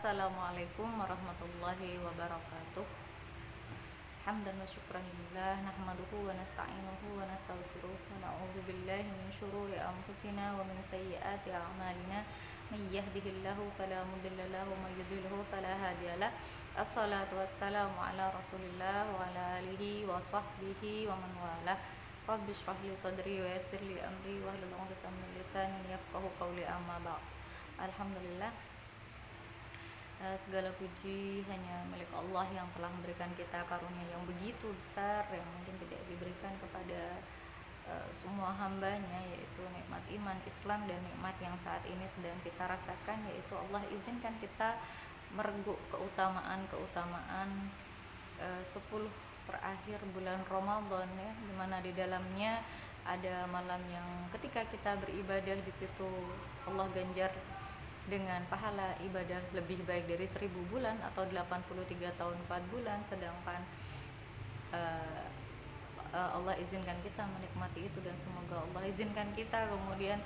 Assalamualaikum warahmatullahi wabarakatuh. Hamdan wa syukran lillah nahmaduhu wa nasta'inuhu wa nastaghfiruh wa na'udzu billahi min syururi anfusina wa min sayyiati a'malina. May yahdihillahu fala mudilla lahu wa may yudlilhu fala hadiyalah. Assalatu wassalamu ala Rasulillah wa ala alihi wa sahbihi wa man walah. Rabbi shrah li sadri wa yassir li amri wa hlul 'uqdatam min lisani yafqahu qawli, amma ba'd. Alhamdulillah, segala puji hanya milik Allah yang telah memberikan kita karunia yang begitu besar yang mungkin tidak diberikan kepada semua hambanya, yaitu nikmat iman Islam dan nikmat yang saat ini sedang kita rasakan, yaitu Allah izinkan kita merenggut keutamaan 10 terakhir bulan Ramadan, ya, dimana di dalamnya ada malam yang ketika kita beribadah di situ Allah ganjar dengan pahala ibadah lebih baik dari 1000 bulan atau 83 tahun 4 bulan, sedangkan Allah izinkan kita menikmati itu, dan semoga Allah izinkan kita kemudian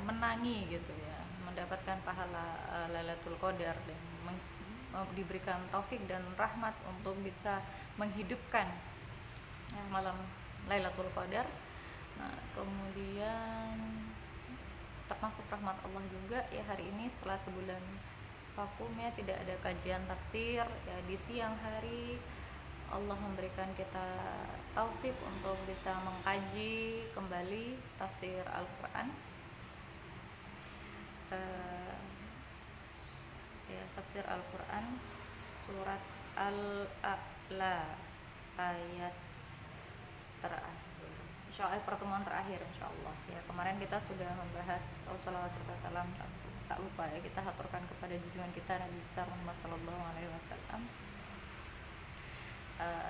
menangi gitu ya, mendapatkan pahala Lailatul Qadar dan diberikan taufik dan rahmat untuk bisa menghidupkan ya, malam Lailatul Qadar. Nah, kemudian termasuk rahmat Allah juga ya, hari ini setelah sebulan vakum ya, tidak ada kajian tafsir ya, di siang hari Allah memberikan kita taufik untuk bisa mengkaji kembali tafsir Al-Quran, ya, tafsir Al-Quran surat Al-A'la ayat terakhir, pertemuan terakhir insyaallah ya. Kemarin kita sudah membahas salawat serta salam, tak lupa ya kita haturkan kepada junjungan kita Nabi besar Muhammad sallallahu alaihi wasallam.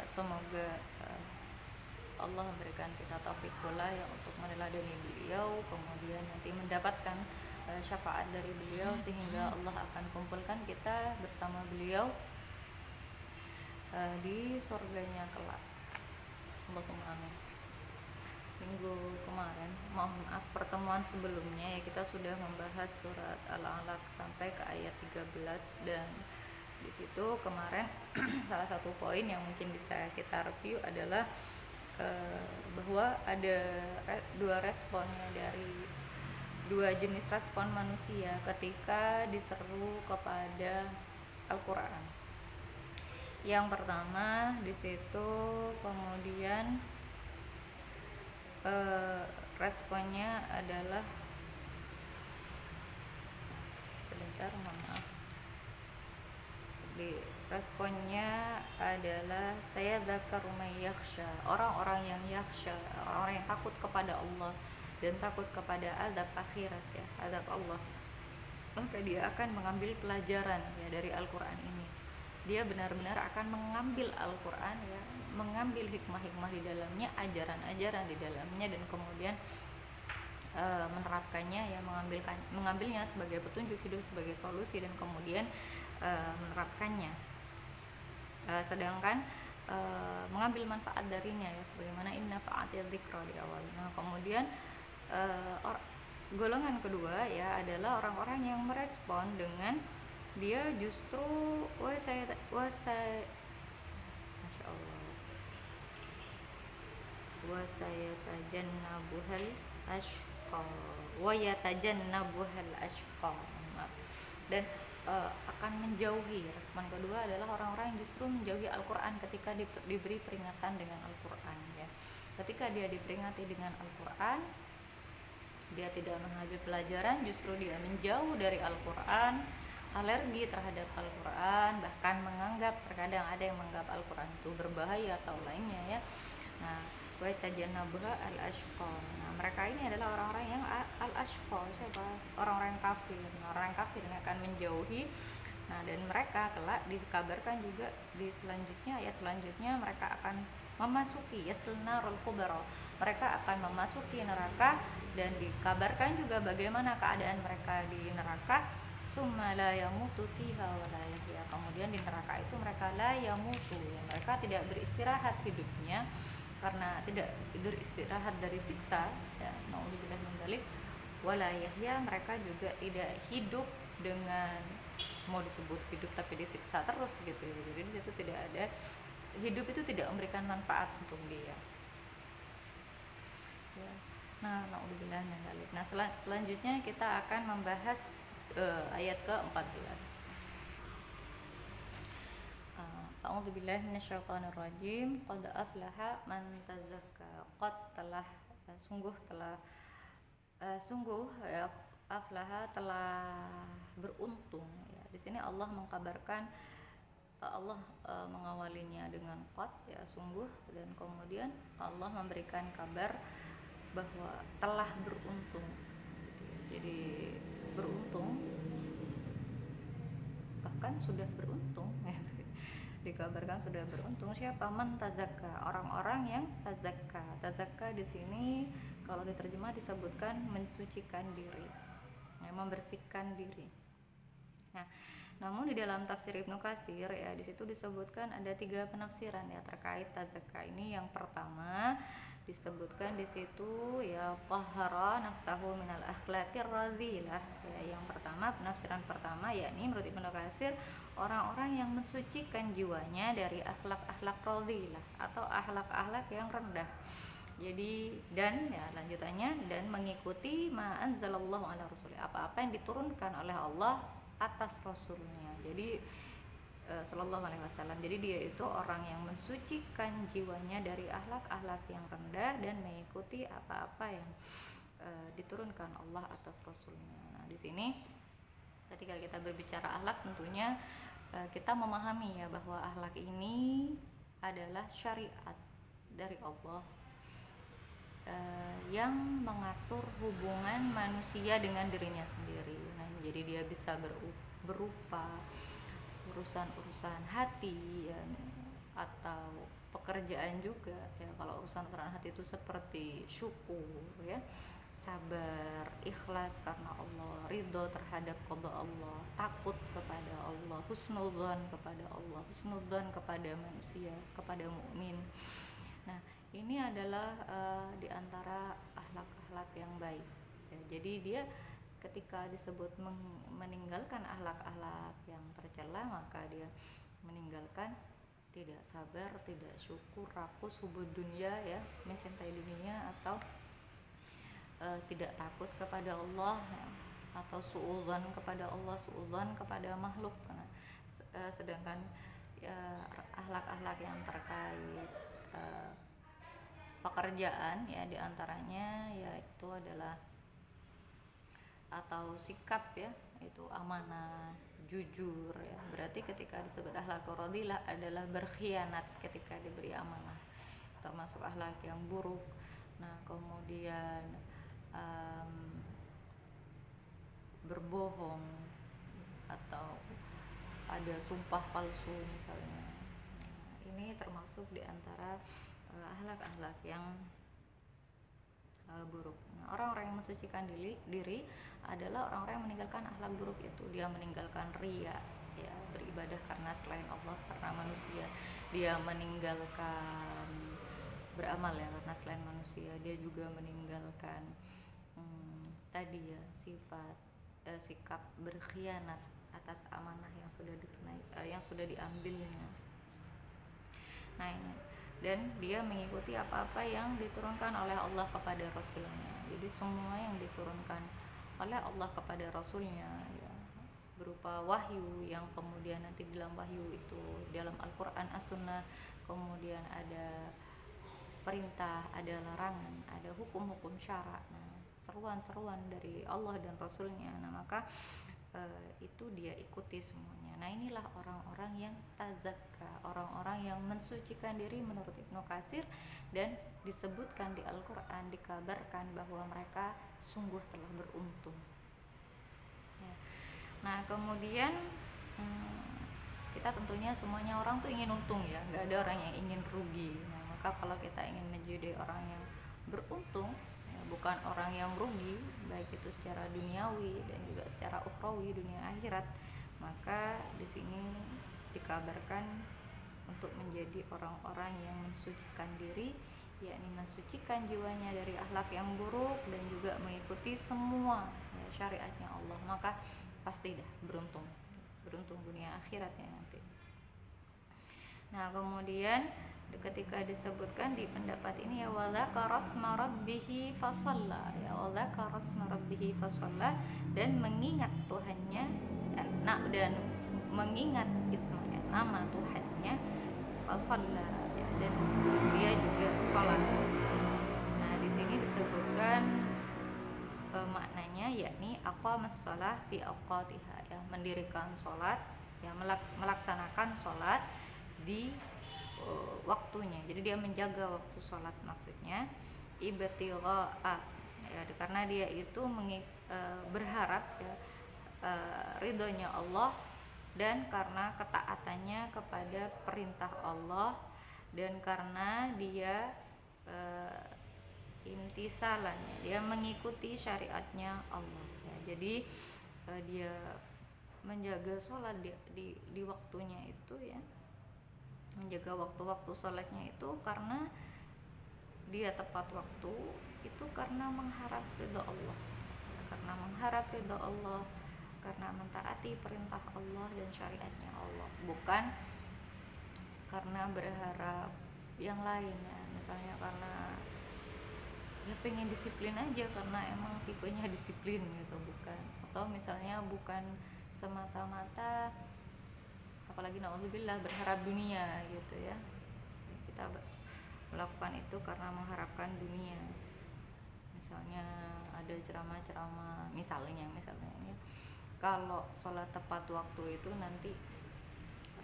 Semoga Allah memberikan kita taufik pula ya untuk meneladani beliau, kemudian nanti mendapatkan syafaat dari beliau, sehingga Allah akan kumpulkan kita bersama beliau di surganya kelak. Allahumma amin. Minggu kemarin, mohon maaf, pertemuan sebelumnya ya, kita sudah membahas surat Al-Alaq sampai ke ayat 13, dan di situ kemarin salah satu poin yang mungkin bisa kita review adalah bahwa ada dua respon ya, dari dua jenis respon manusia ketika diseru kepada Al-Quran. Yang pertama di situ kemudian responnya adalah, sebentar, mohon maaf, di responnya adalah saya dzakaru may yakhsha, orang-orang yang yakhsha, orang-orang yang takut kepada Allah dan takut kepada azab akhirat ya, azab Allah, maka dia akan mengambil pelajaran ya dari Al-Quran ini. Dia benar-benar akan mengambil Al-Quran ya, mengambil hikmah-hikmah di dalamnya, ajaran-ajaran di dalamnya, dan kemudian menerapkannya ya, mengambilnya sebagai petunjuk hidup, sebagai solusi, dan kemudian menerapkannya. Sedangkan mengambil manfaat darinya ya, sebagaimana inna fa'atil dzikra di awal. Nah, kemudian golongan kedua ya adalah orang-orang yang merespon dengan dia justru Masya Allah, wa sayatajannabuhal ashqa wa yatajannabuhal ashqa, dan akan menjauhi. Respon kedua adalah orang-orang yang justru menjauhi Al-Quran ketika diberi peringatan dengan Al-Quran ya. Ketika dia diperingati dengan Al-Quran, dia tidak mengambil pelajaran, justru dia menjauh dari Al-Quran, alergi terhadap Al-Quran, bahkan terkadang ada yang menganggap Al-Quran itu berbahaya atau lainnya ya. Nah, wa tajannabuha al-ashqa. Nah, mereka ini adalah orang-orang yang al-ashqa, siapa? Orang-orang kafir. Nah, orang kafir yang akan menjauhi. Nah, dan mereka kelak dikabarkan juga di selanjutnya, ayat selanjutnya, mereka akan memasuki yaslnarul kubra. Mereka akan memasuki neraka, dan dikabarkan juga bagaimana keadaan mereka di neraka. Summa la yamutu fiha wa la yahya. Kemudian di neraka itu mereka la yamutu ya, mereka tidak beristirahat hidupnya karena tidak beristirahat dari siksa ya, naudzubillah min dzalik. Wala yahya, mereka juga tidak hidup dengan mau disebut hidup tapi disiksa terus gitu. Jadi di situ tidak ada, hidup itu tidak memberikan manfaat untuk dia ya. Nah, naudzubillah min dzalik. Nah, selanjutnya kita akan membahas ayat ke-14. A'udzubillahi minasyaitonirrajim. Qad aflaha man tazakka. Qad telah sungguh ya, aflaha telah beruntung ya. Di sini Allah mengkabarkan, Allah mengawalinya dengan qad ya, sungguh, dan kemudian Allah memberikan kabar bahwa telah beruntung gitu ya. Jadi beruntung, bahkan sudah beruntung gitu. Dikabarkan sudah beruntung siapa? Man tazakka, orang-orang yang tazakka. Tazakka di sini kalau diterjemah disebutkan mensucikan diri, ya, membersihkan diri. Nah, namun di dalam tafsir Ibnu Katsir ya, di situ disebutkan ada 3 penafsiran ya terkait tazakka ini. Yang pertama disebutkan di situ ya tahara nafsahu minal akhlaqir radhilah ya. Yang pertama, penafsiran pertama yakni menurut Ibnu Katsir, orang-orang yang mensucikan jiwanya dari akhlak-akhlak radhilah atau akhlak-akhlak yang rendah. Jadi dan ya lanjutannya, dan mengikuti ma anzalallahu ala rasulih, apa-apa yang diturunkan oleh Allah atas rasulnya. Jadi sallallahu alaihi wasallam. Jadi dia itu orang yang mensucikan jiwanya dari akhlak-akhlak yang rendah dan mengikuti apa-apa yang diturunkan Allah atas rasulnya. Nah, di sini ketika kita berbicara akhlak, tentunya kita memahami ya bahwa akhlak ini adalah syariat dari Allah yang mengatur hubungan manusia dengan dirinya sendiri. Nah, jadi dia bisa berupa urusan-urusan hati ya, atau pekerjaan juga ya. Kalau urusan-urusan hati itu seperti syukur ya, sabar, ikhlas karena Allah, ridho terhadap qada Allah, takut kepada Allah, husnudzon kepada Allah, husnudzon kepada manusia, kepada mukmin. Nah, ini adalah di antara akhlak-akhlak yang baik ya. Jadi dia ketika disebut meninggalkan akhlak-akhlak yang tercela, maka dia meninggalkan tidak sabar, tidak syukur, rakus, hubud dunia ya, mencintai dunia, atau tidak takut kepada Allah ya, atau suudzon kepada Allah, suudzon kepada makhluk. Nah, sedangkan ya, akhlak-akhlak yang terkait pekerjaan ya, diantaranya yaitu adalah atau sikap ya, itu amanah, jujur ya. Berarti ketika disebut akhlak radhilah adalah berkhianat ketika diberi amanah, termasuk akhlak yang buruk. Nah, kemudian berbohong atau ada sumpah palsu misalnya. Nah, ini termasuk diantara akhlak-akhlak yang buruk. Nah, orang-orang yang mensucikan diri adalah orang-orang yang meninggalkan akhlak buruk itu. Dia meninggalkan riya ya, beribadah karena selain Allah, karena manusia. Dia meninggalkan beramal ya karena selain manusia. Dia juga meninggalkan tadi ya, sikap berkhianat atas amanah yang sudah diambilnya. Nah, ini, dan dia mengikuti apa-apa yang diturunkan oleh Allah kepada Rasulnya. Jadi semua yang diturunkan oleh Allah kepada Rasulnya ya, berupa wahyu, yang kemudian nanti dalam wahyu itu dalam Al-Quran, As-Sunnah, kemudian ada perintah, ada larangan, ada hukum-hukum syara, nah, seruan-seruan dari Allah dan Rasulnya. Nah, maka itu dia ikuti semuanya. Nah, inilah orang-orang yang tazakka, orang-orang yang mensucikan diri menurut Ibnu Katsir, dan disebutkan di Al-Quran, dikabarkan bahwa mereka sungguh telah beruntung ya. Nah, kemudian kita tentunya semuanya orang tuh ingin untung ya, nggak ada orang yang ingin rugi. Nah, maka kalau kita ingin menjadi orang yang beruntung, bukan orang yang rugi, baik itu secara duniawi dan juga secara ukhrawi, dunia akhirat, maka di sini dikabarkan untuk menjadi orang-orang yang mensucikan diri, yakni mensucikan jiwanya dari akhlak yang buruk dan juga mengikuti semua ya, syariatnya Allah, maka pasti dah beruntung. beruntung dunia akhiratnya nanti. Nah, kemudian ketika disebutkan di pendapat ini ya wadzakara asma rabbihi fasalla, ya wadzakara asma rabbihi fasalla, dan mengingat Tuhannya, dan mengingat ismanya, nama Tuhannya, fasalla, ya, dan dia juga sholat. Nah, di sini disebutkan maknanya yakni aqamas shalah fi awqatiha, ya, mendirikan sholat, ya, melaksanakan sholat di waktunya. Jadi dia menjaga waktu sholat, maksudnya ibtigha'a, ya, karena dia itu berharap, ya, ridhonya Allah, dan karena ketaatannya kepada perintah Allah, dan karena dia imtisalannya, dia mengikuti syariatnya Allah, ya. Jadi dia menjaga sholat di waktunya itu, ya, menjaga waktu-waktu sholatnya itu karena dia tepat waktu itu karena mengharap ridha Allah, karena mengharap ridha Allah, karena mentaati perintah Allah dan syariatnya Allah, bukan karena berharap yang lain, ya, misalnya karena ya pengen disiplin aja karena emang tipenya disiplin gitu, bukan, atau misalnya bukan semata-mata, apalagi naudzubillah, berharap dunia gitu, ya, kita melakukan itu karena mengharapkan dunia. Misalnya ada ceramah-ceramah, misalnya ini kalau sholat tepat waktu itu nanti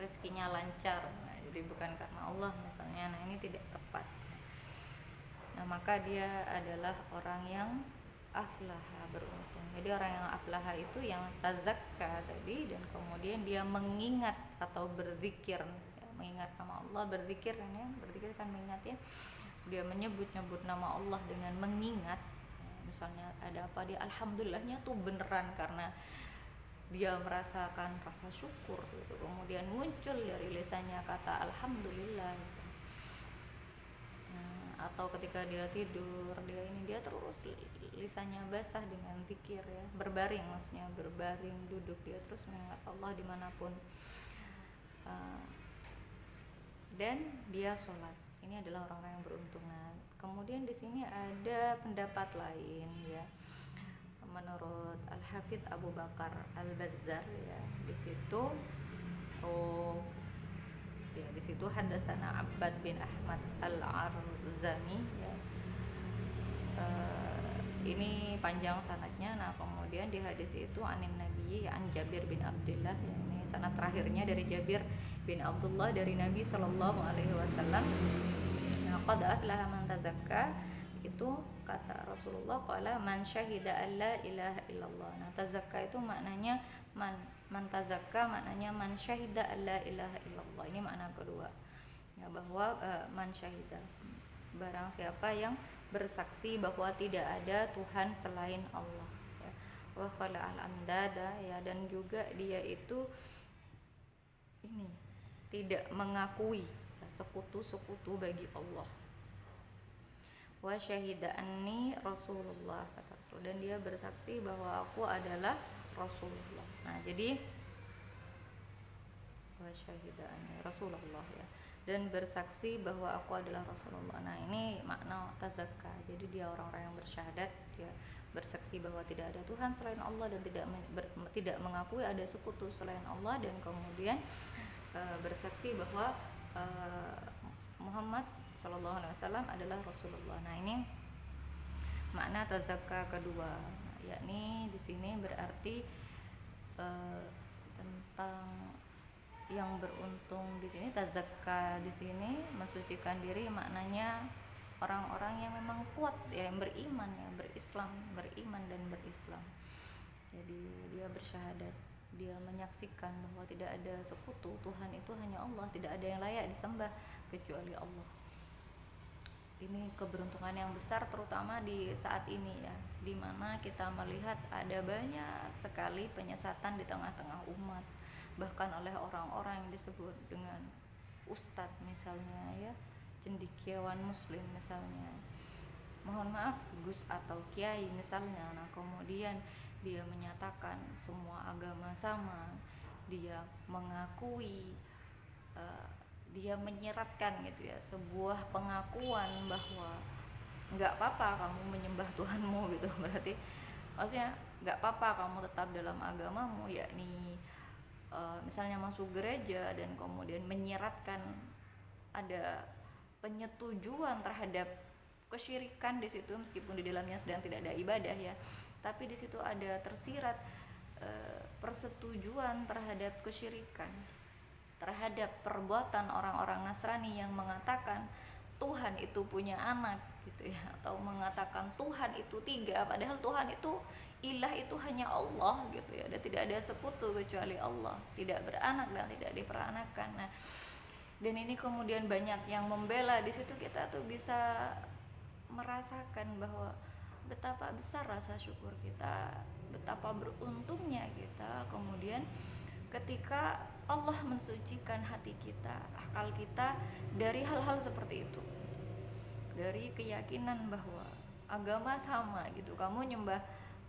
rezekinya lancar, nah, jadi bukan karena Allah misalnya, nah ini tidak tepat. Nah, maka dia adalah orang yang aflaha, beruntung. Jadi orang yang aflaha itu yang tazakka tadi, dan kemudian dia mengingat atau berzikir, ya, mengingat nama Allah, berzikir kan, ya, berzikir kan mengingat, ya, dia menyebut-nyebut nama Allah dengan mengingat, ya, misalnya ada apa, dia alhamdulillahnya tuh beneran karena dia merasakan rasa syukur gitu, kemudian muncul dari lisannya kata alhamdulillah gitu. Atau ketika dia tidur, dia terus lisannya basah dengan zikir, ya, berbaring, maksudnya berbaring duduk, dia terus mengingat Allah dimanapun, dan dia sholat. Ini adalah orang-orang yang beruntung. Nah, kemudian di sini ada pendapat lain, ya, menurut Al-Hafidz Abu Bakar Al-Bazzar, ya, di situ di situ hadatsana Abbad bin Ahmad Al-Arzani, ya. Ini panjang sanadnya. Nah, kemudian di hadis itu anin Nabi an Jabir bin Abdullah, ya, ini sanad terakhirnya dari Jabir bin Abdullah dari Nabi sallallahu alaihi wasallam. Nah, qad aflaha man tazakka, itu kata Rasulullah, qala man syahida alla ilaha illallah. Nah, tazakka itu maknanya man tazakka maknanya man syahida alla ilaha illallah. Ini makna kedua, ya, bahwa man syahida, barang siapa yang bersaksi bahwa tidak ada Tuhan selain Allah, ya, wa khala'al andada, ya, dan juga dia itu ini tidak mengakui, ya, sekutu-sekutu bagi Allah. Wa syahida anni Rasulullah, kata Rasul, dan dia bersaksi bahwa aku adalah Rasulullah. Nah, jadi wa syahida anni Rasulullah, ya, dan bersaksi bahwa aku adalah Rasulullah. Nah, ini makna tazakka. Jadi dia orang-orang yang bersyahadat, dia bersaksi bahwa tidak ada Tuhan selain Allah dan tidak mengakui ada sekutu selain Allah, dan kemudian bersaksi bahwa Muhammad sallallahu alaihi wasallam adalah Rasulullah. Nah, ini makna tazakka kedua. Nah, yakni di sini berarti tentang yang beruntung di sini, tazakka di sini mensucikan diri, maknanya orang-orang yang memang kuat, ya, yang beriman, ya, beriman dan berislam. Jadi dia bersyahadat, dia menyaksikan bahwa tidak ada sekutu, Tuhan itu hanya Allah, tidak ada yang layak disembah kecuali Allah. Ini keberuntungan yang besar, terutama di saat ini, ya, di mana kita melihat ada banyak sekali penyesatan di tengah-tengah umat, bahkan oleh orang-orang yang disebut dengan ustadz misalnya, ya, cendekiawan muslim misalnya, mohon maaf, gus atau kiai misalnya. Nah, kemudian dia menyatakan semua agama sama, dia mengakui, dia menyiratkan gitu ya, sebuah pengakuan bahwa nggak apa-apa kamu menyembah Tuhanmu gitu. Berarti maksudnya nggak apa-apa kamu tetap dalam agamamu, yakni misalnya masuk gereja dan kemudian menyiratkan ada penyetujuan terhadap kesyirikan di situ, meskipun di dalamnya sedang tidak ada ibadah ya, tapi di situ ada tersirat persetujuan terhadap kesyirikan, terhadap perbuatan orang-orang Nasrani yang mengatakan Tuhan itu punya anak gitu ya, atau mengatakan Tuhan itu tiga, padahal Tuhan itu ilah itu hanya Allah gitu ya, dan tidak ada sekutu kecuali Allah, tidak beranak dan tidak diperanakan. Nah, dan ini kemudian banyak yang membela. Di situ kita tuh bisa merasakan bahwa betapa besar rasa syukur kita, betapa beruntungnya kita kemudian ketika Allah mensucikan hati kita, akal kita dari hal-hal seperti itu, dari keyakinan bahwa agama sama gitu, kamu nyembah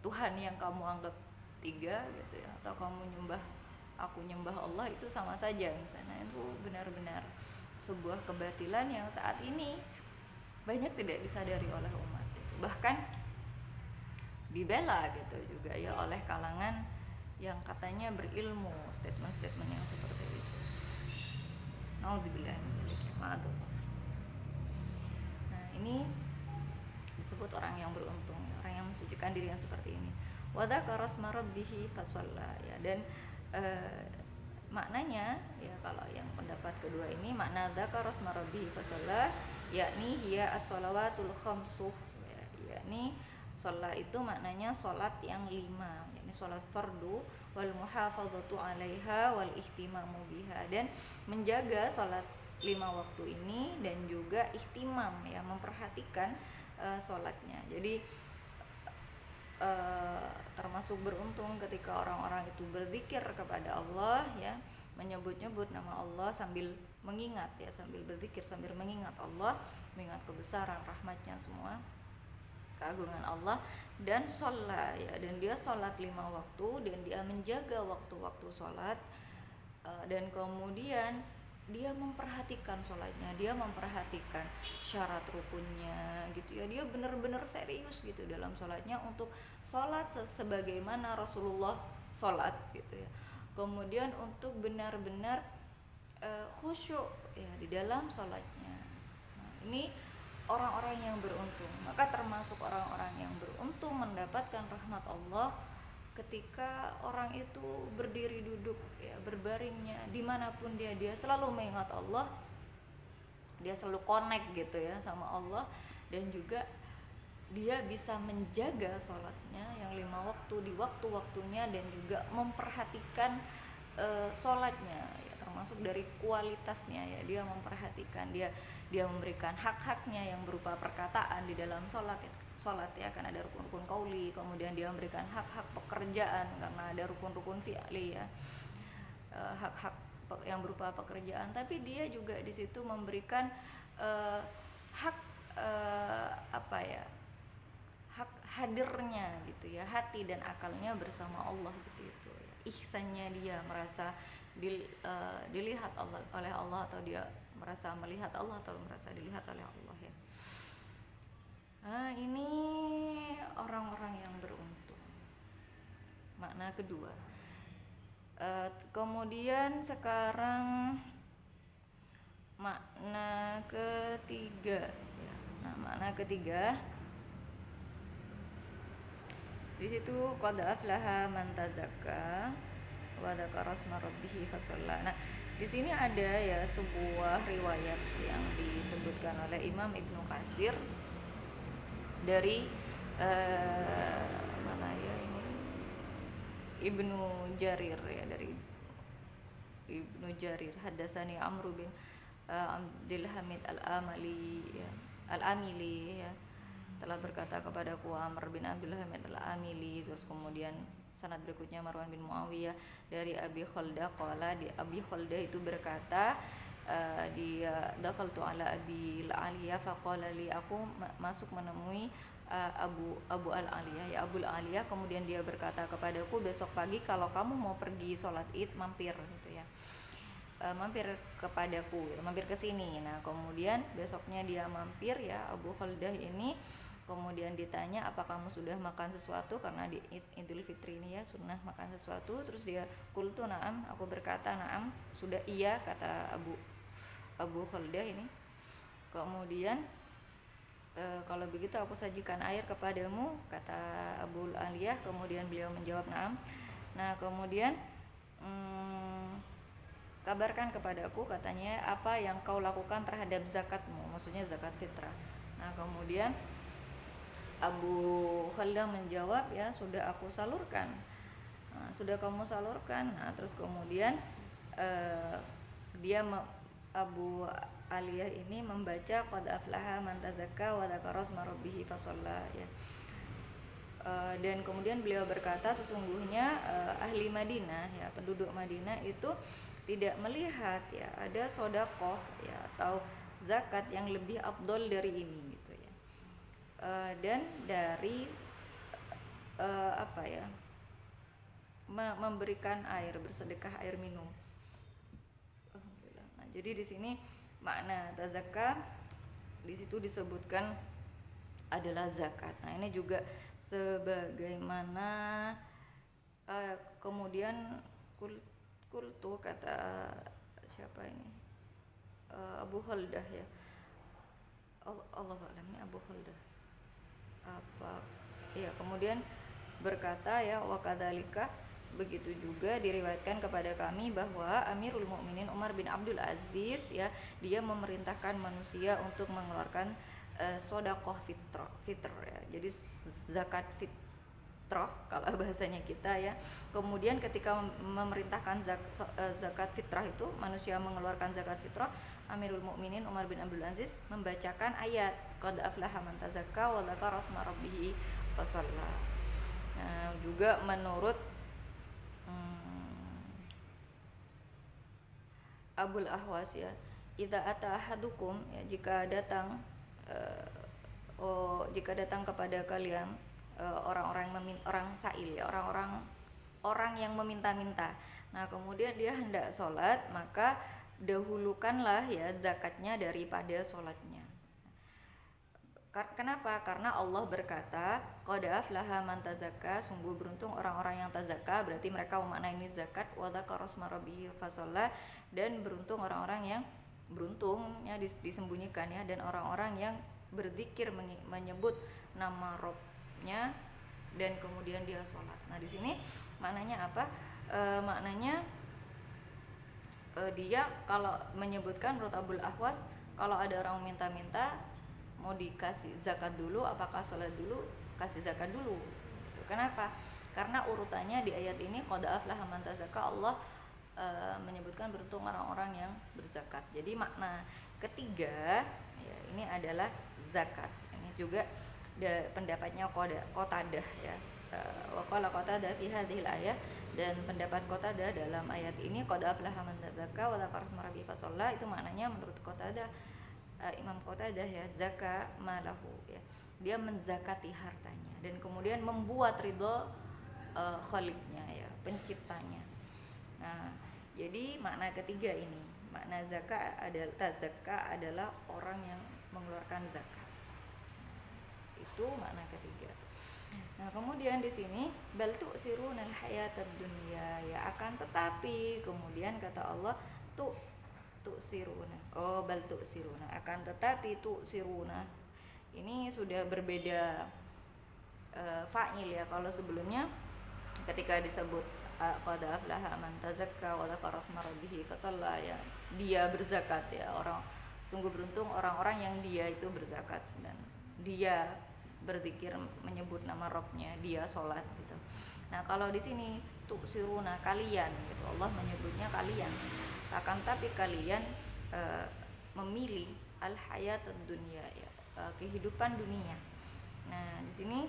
Tuhan yang kamu anggap tiga gitu ya, atau kamu nyembah, aku nyembah Allah, itu sama saja misalnya. Itu benar-benar sebuah kebatilan yang saat ini banyak tidak disadari oleh umat gitu. Bahkan dibela gitu juga ya oleh kalangan yang katanya berilmu, statement-statement yang seperti itu. Naudzubillah min dzalik. Nah, ini disebut orang yang beruntung ya, orang yang mensucikan diri yang seperti ini. Wa dzakara asma rabbih fasalla ya, dan maknanya ya, kalau yang pendapat kedua ini makna dzakara asma rabbih fasalla yakni hiya as-shalawatul khamsuh ya, yakni sholat itu maknanya sholat yang 5, yakni sholat fardu wal muhafadzatu 'alaiha wal ihtimamu biha, dan menjaga sholat 5 waktu ini dan juga ihtimam ya, memperhatikan sholatnya. Jadi termasuk beruntung ketika orang-orang itu berzikir kepada Allah ya, menyebut-nyebut nama Allah sambil mengingat ya, sambil berzikir sambil mengingat Allah, mengingat kebesaran rahmatnya semua, keagungan Allah, dan sholat ya, dan dia sholat 5 waktu dan dia menjaga waktu-waktu sholat, dan kemudian dia memperhatikan sholatnya, dia memperhatikan syarat rukunnya gitu ya, dia benar-benar serius gitu dalam sholatnya untuk sholat sebagaimana Rasulullah sholat gitu ya, kemudian untuk benar-benar khusyuk ya di dalam sholatnya. Nah, ini orang-orang yang beruntung. Maka termasuk orang-orang yang beruntung mendapatkan rahmat Allah ketika orang itu berdiri duduk ya, berbaringnya dimanapun dia selalu mengingat Allah, dia selalu connect gitu ya sama Allah, dan juga dia bisa menjaga sholatnya yang 5 waktu di waktu-waktunya, dan juga memperhatikan sholatnya ya, termasuk dari kualitasnya ya, dia memperhatikan, dia memberikan hak-haknya yang berupa perkataan di dalam sholat ya, kan ada rukun-rukun qauli, kemudian dia memberikan hak-hak pekerjaan karena ada rukun-rukun fi'li ya, hak-hak yang berupa pekerjaan, tapi dia juga di situ memberikan hak apa ya, hak hadirnya gitu ya, hati dan akalnya bersama Allah di situ ya. Ihsannya dia merasa dilihat oleh Allah, atau dia merasa melihat Allah atau merasa dilihat oleh Allah ya. Nah, ini orang-orang yang beruntung. Makna kedua. Kemudian sekarang makna ketiga ya. Nah, makna ketiga di situ qad aflaha man tazakka wa dzakara asma rabbih fasalla. Nah, di sini ada ya sebuah riwayat yang disebutkan oleh Imam Ibnu Katsir dari mana ya ini, Ibnu Jarir ya, dari Ibnu Jarir, hadatsani Amr bin Abdul Hamid al-Amili ya, al-Amili ya, telah berkata kepadaku Amr bin Abdul Hamid al-Amili. Terus kemudian sanad berikutnya Marwan bin Muawiyah dari Abi Khaldah qala, di Abi Khaldah itu berkata, dia dakhaltu ala Abi al-Aliya faqala li, aku masuk menemui Abu Al-Aliyah, ya Abu Al-Aliyah, kemudian dia berkata kepadaku, besok pagi kalau kamu mau pergi sholat id mampir gitu ya, mampir kepadaku gitu, mampir ke sini. Nah kemudian besoknya dia mampir ya Abu Khaldah ini, kemudian ditanya apa kamu sudah makan sesuatu, karena di Idul Fitri ini ya sunnah makan sesuatu. Terus dia, qultu na'am, aku berkata na'am, sudah, iya, kata Abu Khaldah ini. Kemudian kalau begitu aku sajikan air kepadamu, kata Abu Aliyah. Kemudian beliau menjawab na'am. Nah kemudian kabarkan kepadaku, katanya, apa yang kau lakukan terhadap zakatmu, maksudnya zakat fitrah. Nah kemudian Abu Khaldah menjawab, ya sudah aku salurkan. Nah, sudah kamu salurkan. Nah terus kemudian dia Abu Aliyah ini membaca qad aflaha man tazakka wa dzakara asma rabbih fasalla ya. Dan kemudian beliau berkata, sesungguhnya ahli Madinah ya, penduduk Madinah itu tidak melihat ya ada sedekah ya atau zakat yang lebih afdol dari ini gitu ya. Dan dari apa ya, memberikan air, bersedekah air minum. Nah, jadi di sini makna tazakka di situ disebutkan adalah zakat. Nah ini juga sebagaimana kemudian kultu, kata siapa ini, Abu Khaldah ya, Allah a'lam ini Abu Khaldah apa ya, kemudian berkata ya, wa kadzalika, begitu juga diriwayatkan kepada kami bahwa Amirul Mukminin Umar bin Abdul Aziz ya, dia memerintahkan manusia untuk mengeluarkan sedekah fitr ya, jadi zakat fitrah kalau bahasanya kita ya. Kemudian ketika memerintahkan zakat fitrah itu, manusia mengeluarkan zakat fitrah, Amirul Mukminin Umar bin Abdul Aziz membacakan ayat qad aflaha man tazakka wa dzakara asma rabbih fasalla. Nah juga menurut Abul Ahwas ya, idza ata ahadukum ya, jika datang jika datang kepada kalian orang-orang orang sa'il ya, orang yang meminta-minta. Nah kemudian dia hendak sholat, maka dahulukanlah ya zakatnya daripada sholatnya. Kenapa? Karena Allah berkata qad aflaha man tazakka, sungguh beruntung orang-orang yang tazakka, berarti mereka memaknai ini zakat, wa dzakara asma rabbih fasalla, dan beruntung orang-orang yang beruntungnya disembunyikan ya, dan orang-orang yang berzikir menyebut nama Rabbnya dan kemudian dia sholat. Nah di sini maknanya apa? Maknanya dia kalau menyebutkan menurut Abul Ahwas, kalau ada orang minta-minta mau dikasih zakat dulu apakah sholat dulu, kasih zakat dulu gitu. Kenapa? Karena urutannya di ayat ini qad aflaha man tazakka, Allah menyebutkan beruntung orang-orang yang berzakat. Jadi makna ketiga ya, ini adalah zakat. Ini juga pendapatnya Qatadah ya, waqala Qatadah fi hadhil ayat, dan pendapat Qatadah dalam ayat ini qad aflaha man tazakka wa dzakara asma rabbih fasalla, itu maknanya menurut Qatadah, Imam Qatadah ya, zaka malahu ya, dia menzakati hartanya dan kemudian membuat ridho khaliknya ya, penciptanya. Nah jadi makna ketiga ini, makna tazakka adalah orang yang mengeluarkan zakat, itu makna ketiga. Nah kemudian di sini bal tu'sirunal hayatad dunya ya, akan tetapi kemudian kata Allah tu'siruna, bal tu'siruna, akan tetapi tu'siruna ini sudah berbeda fa'il ya. Kalau sebelumnya ketika disebut qad aflaha man tazakka wa dzakara asma rabbih fasalla ya, dia berzakat ya, orang sungguh beruntung orang-orang yang dia itu berzakat dan dia berzikir menyebut nama Rabbnya, dia sholat gitu. Nah kalau di sini tu'siruna, kalian gitu, Allah menyebutnya kalian, akan tapi kalian memilih al hayatud dunya ya, kehidupan dunia. Nah di sini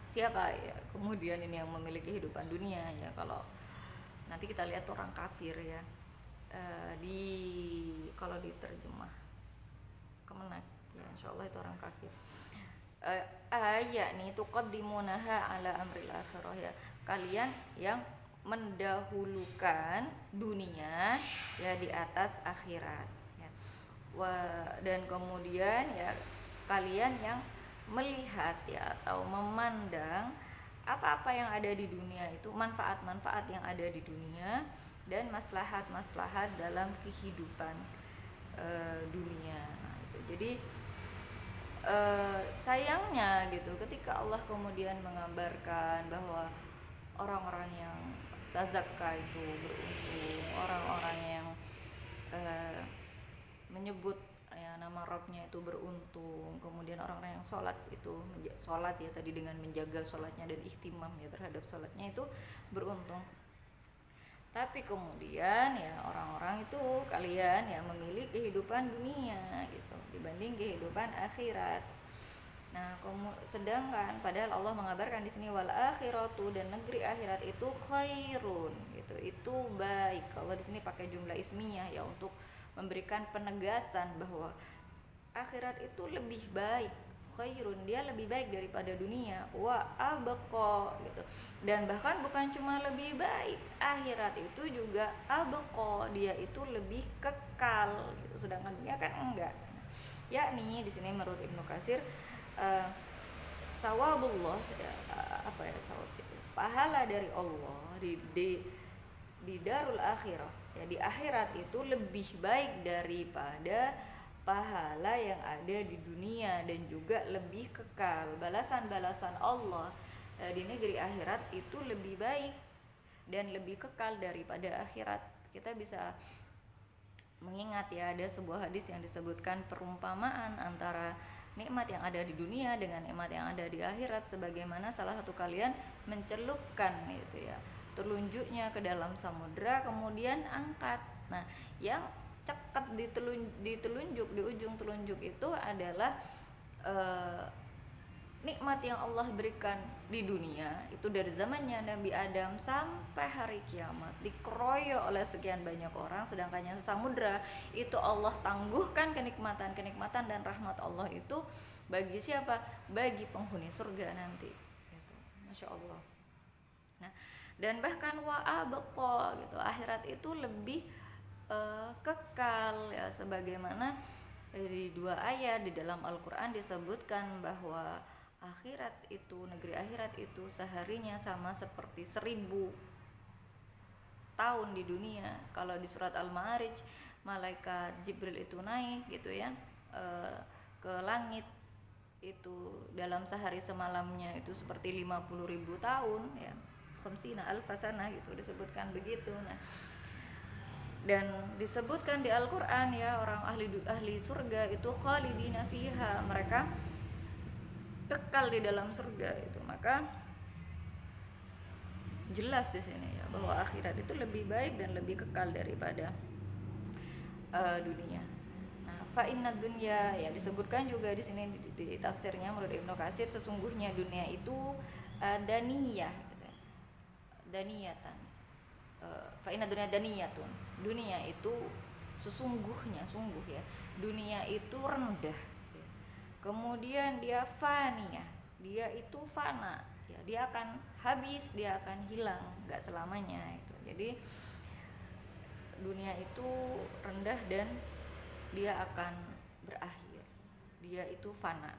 siapa ya kemudian ini yang memiliki kehidupan dunia ya? Kalau nanti kita lihat orang kafir ya, kalau diterjemah Kemenak ya, insyaallah itu orang kafir. yakni tuqaddimunaha ala amril akhirah, ya kalian yang mendahulukan dunia ya di atas akhirat ya. Dan kemudian ya kalian yang melihat ya atau memandang apa-apa yang ada di dunia itu, manfaat-manfaat yang ada di dunia dan maslahat-maslahat dalam kehidupan dunia. Nah, itu. Jadi sayangnya gitu ketika Allah kemudian mengabarkan bahwa orang-orang yang tazakka itu beruntung, orang-orang yang menyebut ya nama Rabbnya itu beruntung, kemudian orang-orang yang sholat itu sholat ya tadi dengan menjaga sholatnya dan ihtimam ya terhadap sholatnya itu beruntung. Tapi kemudian ya orang-orang itu kalian ya memilih kehidupan dunia gitu dibanding kehidupan akhirat. Nah, sedangkan padahal Allah mengabarkan di sini wal akhiratu, dan negeri akhirat itu khairun gitu. Itu baik. Kalau di sini pakai jumlah ismiyah ya untuk memberikan penegasan bahwa akhirat itu lebih baik. Khairun, dia lebih baik daripada dunia. Wa abqa gitu. Dan bahkan bukan cuma lebih baik, akhirat itu juga abqa, dia itu lebih kekal gitu. Sedangkan dunia kan enggak. Yakni di sini menurut Ibnu Katsir sawabullah ya, apa ya sawab itu pahala dari Allah di darul akhirah ya di akhirat itu lebih baik daripada pahala yang ada di dunia, dan juga lebih kekal. Balasan-balasan Allah di negeri akhirat itu lebih baik dan lebih kekal daripada akhirat. Kita bisa mengingat ya ada sebuah hadis yang disebutkan perumpamaan antara nikmat yang ada di dunia dengan nikmat yang ada di akhirat, sebagaimana salah satu kalian mencelupkan itu ya telunjuknya ke dalam samudra kemudian angkat. Nah, yang cekat di telunjuk, di ujung telunjuk itu adalah nikmat yang Allah berikan di dunia itu dari zamannya Nabi Adam sampai hari kiamat dikeroyok oleh sekian banyak orang, sedangkan yang samudra itu Allah tangguhkan kenikmatan dan rahmat Allah itu bagi siapa? Bagi penghuni surga nanti gitu. Masya Allah. Nah, dan bahkan wa abqa gitu, akhirat itu lebih kekal ya, sebagaimana di dua ayat di dalam Al-Quran disebutkan bahwa akhirat itu, negeri akhirat itu seharinya sama seperti 1000 tahun di dunia. Kalau di surat Al-Ma'arij malaikat Jibril itu naik gitu ya ke langit itu dalam sehari semalamnya itu seperti 50.000 tahun ya, khamsina alfasanah gitu disebutkan begitu. Nah, dan disebutkan di Al-Quran ya orang ahli surga itu khalidina fiha, mereka kekal di dalam surga itu. Maka jelas di sini ya bahwa akhirat itu lebih baik dan lebih kekal daripada dunia. Nah, fa inna dunya ya disebutkan juga di sini di tafsirnya menurut Ibnu Katsir, sesungguhnya dunia itu daniyah gitu ya. Daniyatan. Fa inna dunya daniyatun. Dunia itu sesungguhnya sungguh ya. Dunia itu rendah. Kemudian dia faniyah, dia itu fana ya, dia akan habis, dia akan hilang, nggak selamanya itu. Jadi dunia itu rendah dan dia akan berakhir, dia itu fana.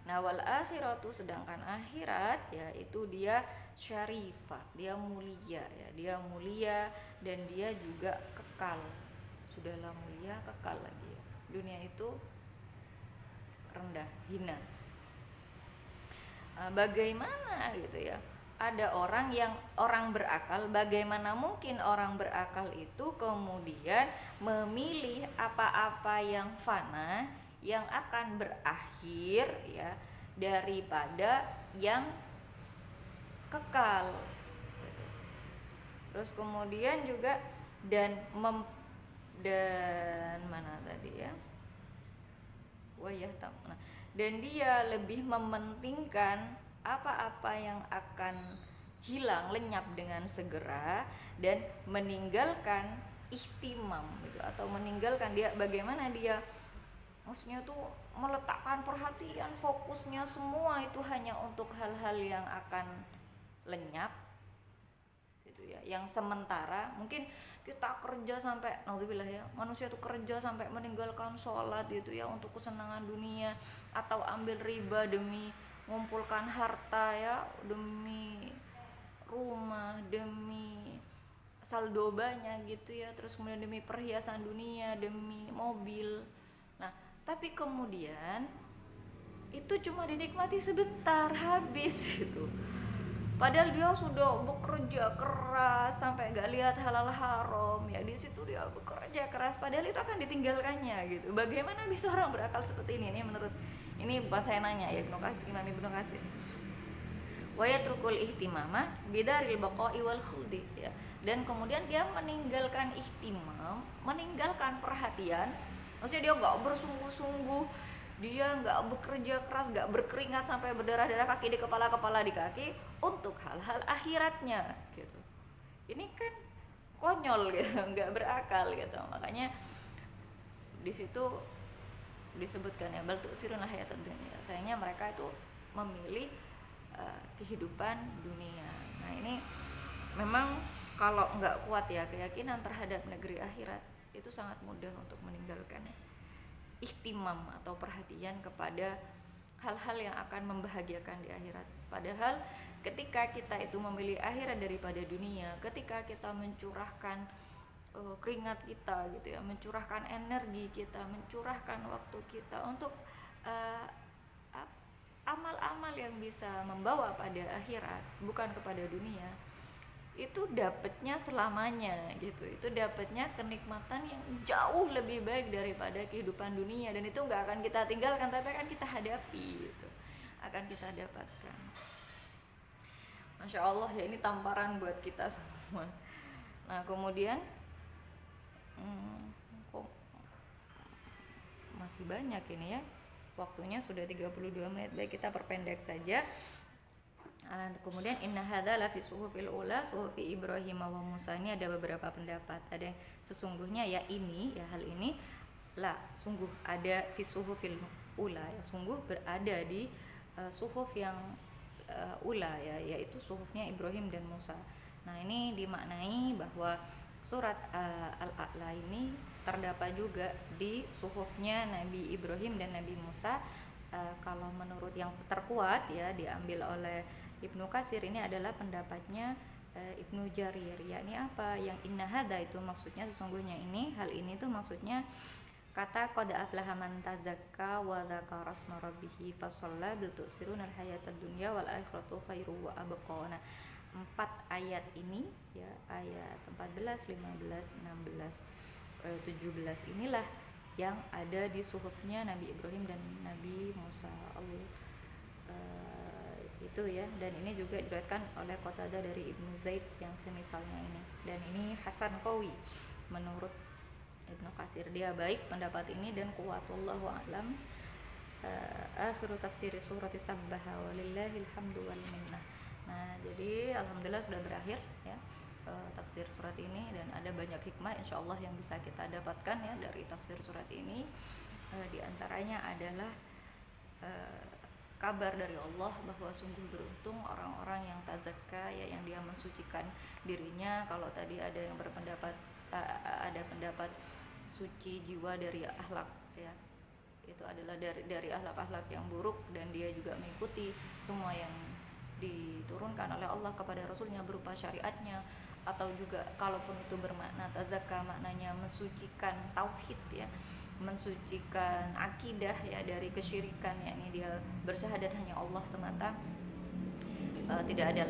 Nah, wal akhiratu, sedangkan akhirat ya itu dia syarifah, dia mulia ya, dia mulia dan dia juga kekal. Sudahlah mulia, kekal lagi ya. Dunia itu rendah, hina. Bagaimana gitu ya, ada orang berakal, bagaimana mungkin orang berakal itu kemudian memilih apa-apa yang fana, yang akan berakhir ya, daripada yang kekal. Terus kemudian juga dan mana tadi ya, dan dia lebih mementingkan apa-apa yang akan hilang, lenyap dengan segera, dan meninggalkan ihtimam gitu, atau meninggalkan dia bagaimana dia maksudnya tuh meletakkan perhatian, fokusnya semua itu hanya untuk hal-hal yang akan lenyap gitu ya, yang sementara. Mungkin kita kerja sampai, naudzubillah ya, manusia itu kerja sampai meninggalkan sholat gitu ya untuk kesenangan dunia, atau ambil riba demi mengumpulkan harta ya, demi rumah, demi saldo banyak gitu ya, terus kemudian demi perhiasan dunia, demi mobil. Nah, tapi kemudian itu cuma dinikmati sebentar, habis gitu. Padahal dia sudah bekerja keras sampai gak lihat halal haram ya, di situ dia bekerja keras, padahal itu akan ditinggalkannya gitu. Bagaimana bisa orang berakal seperti ini? Ini menurut, ini bukan saya nanya ya, Imam Ibnu Katsir. Wa yatrukul ihtimama bidaril baqa'i wal khuldi ya. Dan kemudian dia meninggalkan ihtimam, meninggalkan perhatian. Maksudnya dia nggak bersungguh-sungguh, dia nggak bekerja keras, nggak berkeringat sampai berdarah-darah kaki di kepala, kepala di kaki untuk hal-hal akhiratnya gitu. Ini kan konyol gitu, nggak berakal gitu. Makanya di situ disebutkan ya, bal tu'siruna hayatad dunya. Sayangnya mereka itu memilih kehidupan dunia. Nah ini memang kalau nggak kuat ya keyakinan terhadap negeri akhirat, itu sangat mudah untuk meninggalkan ihtimam atau perhatian kepada hal-hal yang akan membahagiakan di akhirat. Padahal ketika kita itu memilih akhirat daripada dunia, ketika kita mencurahkan keringat kita gitu ya, mencurahkan energi kita, mencurahkan waktu kita untuk amal-amal yang bisa membawa pada akhirat, bukan kepada dunia, itu dapatnya selamanya gitu. Itu dapatnya kenikmatan yang jauh lebih baik daripada kehidupan dunia, dan itu nggak akan kita tinggalkan, tapi akan kita hadapi gitu, akan kita dapatkan. Masya Allah ya, ini tamparan buat kita semua. Nah kemudian kok masih banyak ini ya, waktunya sudah 32 menit, baik kita perpendek saja. Kemudian inna hadza la fi suhufil ula suhufi Ibrahim wa Musa, ini ada beberapa pendapat. Ada yang sesungguhnya ya ini ya, hal ini la sungguh ada fi suhufil ula ya, sungguh berada di suhuf yang ula ya, yaitu suhufnya Ibrahim dan Musa. Nah ini dimaknai bahwa surat Al-A'la ini terdapat juga di suhufnya Nabi Ibrahim dan Nabi Musa. Kalau menurut yang terkuat ya, diambil oleh Ibnu Katsir, ini adalah pendapatnya Ibnu Jarir, yakni apa? Yang inna hadza itu maksudnya sesungguhnya ini, hal ini tuh maksudnya kata qad aflaha man tazakka wa dzakara asma rabbih fasalla bil tu'siruna al hayatad dunya wal akhiratu khairu wa abqa. Nah, 4 ayat ini ya, ayat 14, 15, 16, 17 inilah yang ada di suhufnya Nabi Ibrahim dan Nabi Musa itu ya. Dan ini juga diriwayatkan oleh Qatadah dari Ibnu Zaid yang semisalnya ini, dan ini Hasan Qawi menurut Ibnu Katsir. Dia baik pendapat ini dan kuat, wallahu a'lam. Akhiru tafsir surat Sabbaha walillahil hamdu wal minnah. Nah jadi alhamdulillah sudah berakhir ya tafsir surat ini, dan ada banyak hikmah insyaallah yang bisa kita dapatkan ya dari tafsir surat ini. Di antaranya adalah kabar dari Allah bahwa sungguh beruntung orang-orang yang tazakka ya, yang dia mensucikan dirinya. Kalau tadi ada yang berpendapat ada pendapat suci jiwa dari akhlak ya, itu adalah dari akhlak-akhlak yang buruk, dan dia juga mengikuti semua yang diturunkan oleh Allah kepada Rasulnya berupa syariatnya. Atau juga kalaupun itu bermakna tazakka, maknanya mensucikan tauhid ya, mensucikan akidah ya dari kesyirikan, yakni dia bersyahadat hanya Allah semata, tidak ada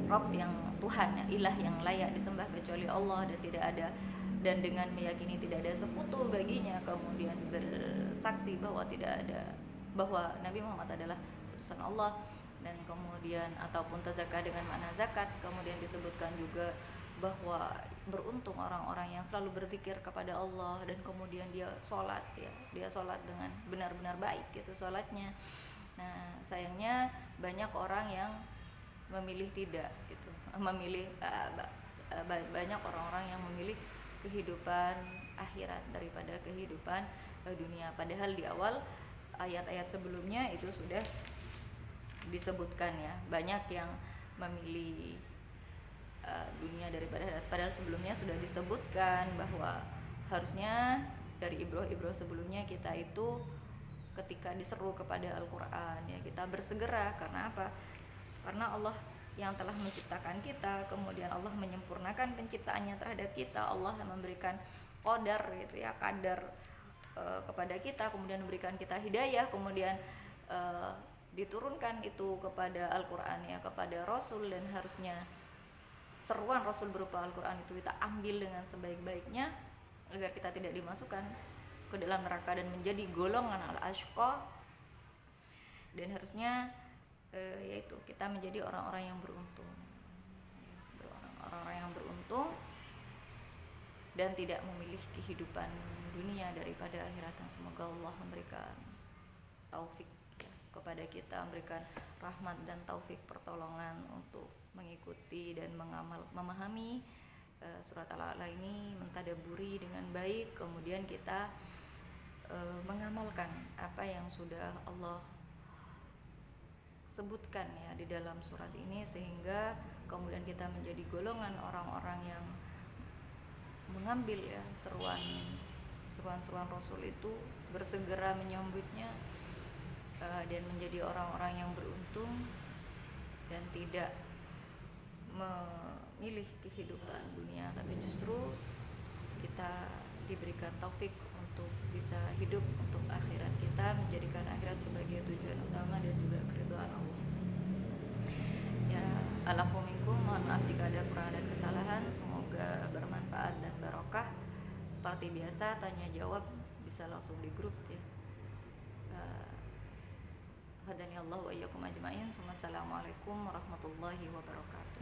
Rabb yang Tuhan ya, ilah yang layak disembah kecuali Allah, dan tidak ada, dan dengan meyakini tidak ada sekutu baginya, kemudian bersaksi bahwa tidak ada, bahwa Nabi Muhammad adalah utusan Allah. Dan kemudian ataupun tazakka dengan makna zakat, kemudian disebutkan juga bahwa beruntung orang-orang yang selalu berzikir kepada Allah, dan kemudian dia sholat ya, dia sholat dengan benar-benar baik gitu sholatnya. Nah sayangnya banyak orang yang memilih tidak gitu, memilih banyak orang-orang yang memilih kehidupan akhirat daripada kehidupan dunia. Padahal di awal ayat-ayat sebelumnya itu sudah disebutkan ya. Banyak yang memilih dunia daripada akhirat, padahal sebelumnya sudah disebutkan bahwa harusnya dari ibroh-ibroh sebelumnya kita itu ketika diseru kepada Al-Quran ya kita bersegera. Karena apa? Karena Allah yang telah menciptakan kita, kemudian Allah menyempurnakan penciptaannya terhadap kita, Allah memberikan qadar gitu ya, kadar kepada kita, kemudian memberikan kita hidayah, kemudian diturunkan itu kepada Al-Quran ya, kepada Rasul, dan harusnya seruan Rasul berupa Al-Quran itu kita ambil dengan sebaik-baiknya agar kita tidak dimasukkan ke dalam neraka dan menjadi golongan al-ashqa. Dan harusnya yaitu kita menjadi orang-orang yang beruntung ya, orang-orang yang beruntung dan tidak memilih kehidupan dunia daripada akhirat. Dan semoga Allah memberikan taufik ya, kepada kita, memberikan rahmat dan taufik pertolongan untuk mengikuti dan memahami surat Al-A'la ini, mentadaburi dengan baik, kemudian kita mengamalkan apa yang sudah Allah sebutkan ya di dalam surat ini, sehingga kemudian kita menjadi golongan orang-orang yang mengambil ya seruan Rasul itu, bersegera menyambutnya dan menjadi orang-orang yang beruntung dan tidak memilih kehidupan dunia, tapi justru kita diberikan taufik untuk bisa hidup untuk akhirat kita, menjadikan akhirat sebagai tujuan utama dan juga keridhaan Allah. Ya, alafu minkum, mohon maaf jika ada kurang dan kesalahan, semoga bermanfaat dan barokah. Seperti biasa tanya jawab bisa langsung di grup ya. Hadani Allah wa iyyakum ajmain. Wassalamualaikum warahmatullahi wabarakatuh.